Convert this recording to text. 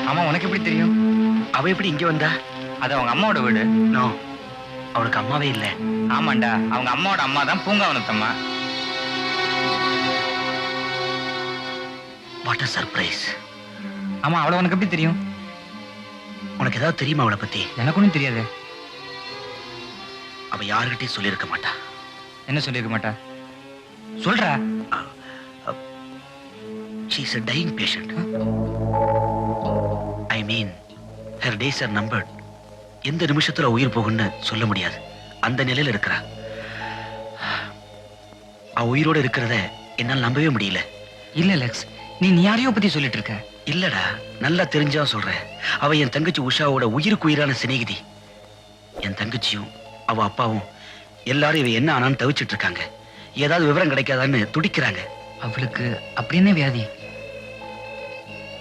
ஆமா, உனக்கு எப்படி தெரியும்? அவ எப்படி இங்க வந்தா? அது அவங்க அம்மாவோட வீடு. நோ, அவளுக்கு அம்மாவே இல்ல. ஆமாண்டா, அவங்க அம்மாவோட அம்மா தான் பூங்காவனத்தம்மா. What a surprise. ஆமா, அவளை உனக்கு எப்படி தெரியும்? உனக்கு ஏதாவது தெரியுமா அவளை பத்தி? எனக்கு ஒன்றும் தெரியாது. அவ யாருகிட்டயும் சொல்லியிருக்க மாட்டா. என்ன சொல்லியிருக்க மாட்டா? சொல்றா. She is a dying patient. I mean, her days are numbered. எந்த நிமிஷத்துல உயிர் போகும்னு சொல்ல முடியாது. அந்த நிலையில இருக்கிறா. அவ உயிரோட இருக்கிறத என்னால் நம்பவே முடியல. இல்ல லெக்ஸ், நீ யாரையோ பத்தி சொல்லிட்டு இருக்க. இல்லடா, நல்லா தெரிஞ்சா சொல்றேன். அவ என் தங்கச்சி உஷாவோட உயிருக்கு உயிரான சிநேகிதி. என் தங்கச்சியும் அவ அப்பாவும் எல்லாரும் இவ என்ன ஆனான்னு தவிச்சிட்டு இருக்காங்க. ஏதாவது விவரம் கிடைக்காதான்னு துடிக்கிறாங்க. அவளுக்கு அப்படி என்ன வியாதி?